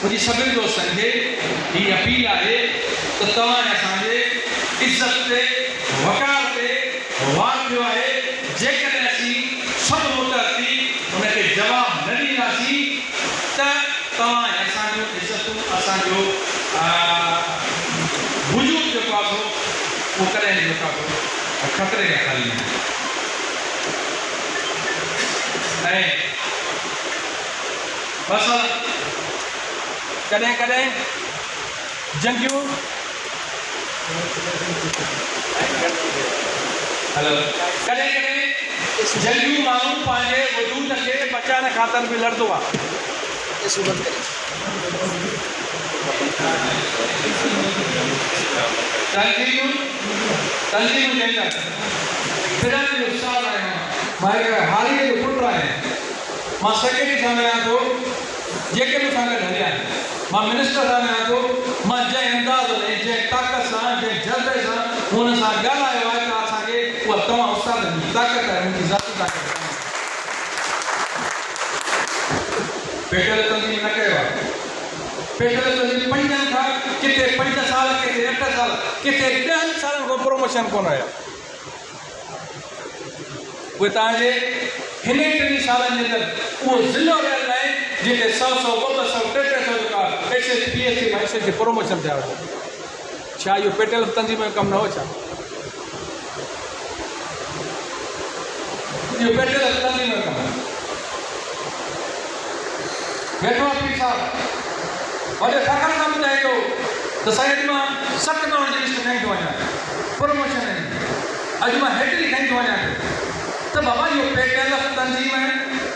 मुझे सभी दोस्तन खे ही अपील है तो तव्हां असांजे इज्जत ते वक़ार ते वार पियो आहे जेकॾहिं असीं सभु मुतहदी उनखे जवाब न ॾींदासीं त तव्हां असांजो इज़तूं असांजो वजूद जेको आहे उहो कॾहिं जेको आहे ख़तरे में खणी ऐं बसि कॾहिं कॾहिं जंगियूं हेलो कॾहिं कॾहिं जंगियूं माण्हू पंहिंजे वजूद खे बचाइण ख़ातिर बि लड़ंदो आहे तंज़ीमूं जेका फिरन जो उस्ताद आहियां मां हिकु हालीअ जो पुटु आहियां मां सेक्रेटरी सां मिलां थो जेके बि सां गॾु हलिया आहिनि मां मिनिस्टर सां मिलां थो मां जंहिं अंदाज़ में जंहिं ताक़त सां जंहिं जज़्बे सां हुन सां ॻाल्हायो आहे त असांखे उहा तव्हां उस्ताद जी ताक़त आहे मुंहिंजी ज़ाती ताक़त आहे पेटल तंज़ीम न कयो आहे पेटल तंज़ीम 5 खां किथे 5 साल किथे 8 साल किथे 10 सालनि खां प्रमोशन कोन हुया उहे तव्हांजे हिन 3 सालनि जे अंदरि उहो ज़िलो रहियल आहे जिते 100 200 300 जेका SSPSC मां SSC प्रमोशन थिया हुआ छा इहो पेटल तंज़ीम जो कमु न हो छा इहो पेटल तंज़ीम जो कमु वेठो पीर साहब वॾे फ़ख़्र सां ॿुधाए थो त साईं मां 7 माण्हुनि जी लिस्ट खणी थो वञा प्रमोशन अॼु मां हेतिरी खणी थो वञा त बाबा इहो पेटल तंज़ीम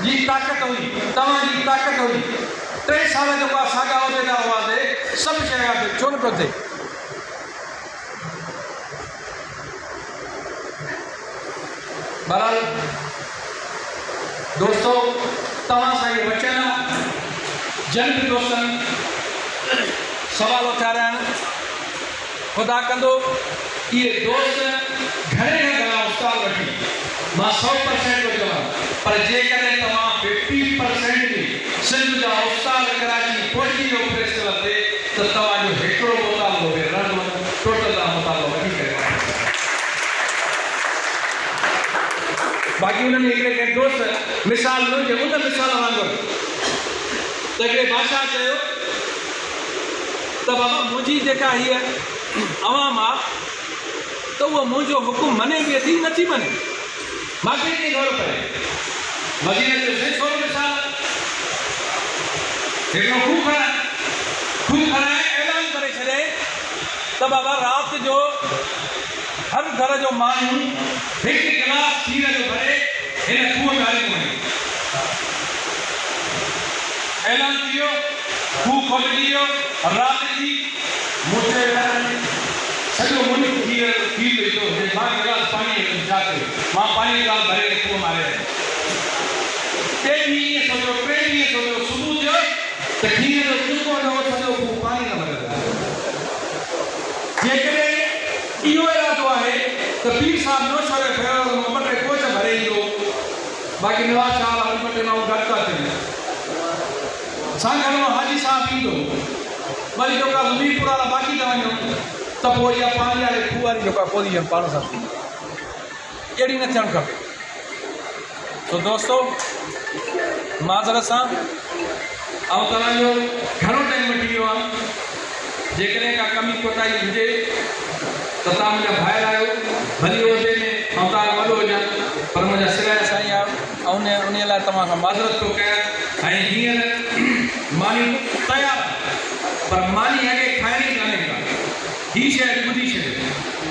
जी ताक़त हुई तव्हांजी ताक़त हुई 3 साल जेको आहे साॻा उहिदेदार हुआसीं सभु शइ छो न पियो थिए बहरहाल दोस्तो तव्हां सां इहो वचन जन बि दोस्तनि सवाल उथारिया आहिनि ख़ुदा कंदो इहे दोस्त घणे न घणा उस्ताद वठी मां 100% थो चवां पर जेकॾहिं तव्हां 50% बि सिंध जा उस्ताद कराची पहुची जो प्रेस कयो त तव्हांजो हिकिड़ो मुतालो टोटल जा मुतालो वठी करे बाक़ी उन्हनि हिकिड़े दोस्त मिसाल हुजे उन मिसाल वांगुरु त हिकिड़े बादशाह चयो त बाबा मुंहिंजी जेका हीअ अवाम आहे त उहो मुंहिंजो हुकुम मने बि थी नथी मने मूंखे कीअं ख़बर पए मदीने जो सेठो मिसाल हिकिड़ो खूह खणाए ऐलान करे छॾे त बाबा राति जो हर घर जो माण्हू 1 गिलास खीर जो भरे हिन खूह में हली वञे ऐलान कियो खूह खोलिजी वियो राति जी मुठे सॼो मुंहुं खीर विझो मां गिलास पाणी छा कयो मां पाणी गिलास भरे खूह मारे 3 ॾींहं सोचियो सुबुह जो त खीर जो चुको न हो सॼो खूह पाणी न भरे जेकॾहिं इहो इरादो आहे त पीर साहब नौशरे खयो ॿ टे कोच भरे ईंदो बाक़ी नवाज़ शाह वारी ॿ टे माण्हू घटि था थियनि सां हाजी साहब ईंदो वरी जेका मीरपुर वारा बाक़ी था वञो त पोइ इहा पाणी वारे खूह वारी जेका पोज़ीशन पाण सां थींदी अहिड़ी न थियणु खपे तो दोस्तो माज़रत सां ऐं तव्हांजो घणो टाइम वठी वियो आहे जेकॾहिं का कमी कोताही हुजे त तव्हां मुंहिंजा भाइर आहियो भली उहिदे में ऐं तव्हां वॾो हुजनि पर मुंहिंजा सिराया साईं आहे ऐं उन लाइ तव्हां खां माज़रत थो कयां ऐं हींअर मानी तयारु पर मानी अॻे खाइणी कान्हे का हीअ शइ ॿुधी छॾियो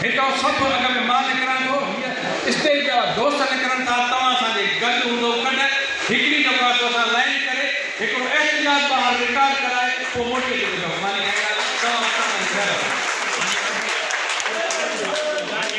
हितां सभु अॻ में मां निकिरां थो हीअ स्टेज जा दोस्त निकिरनि था तव्हां असांजे गॾु हूंदो कॾहिं हिकिड़ी दफ़ा असां लाइन करे हिकिड़ो एहतिजाज ॿाहिरि रिकॉर्ड कराए पोइ मोटी मानी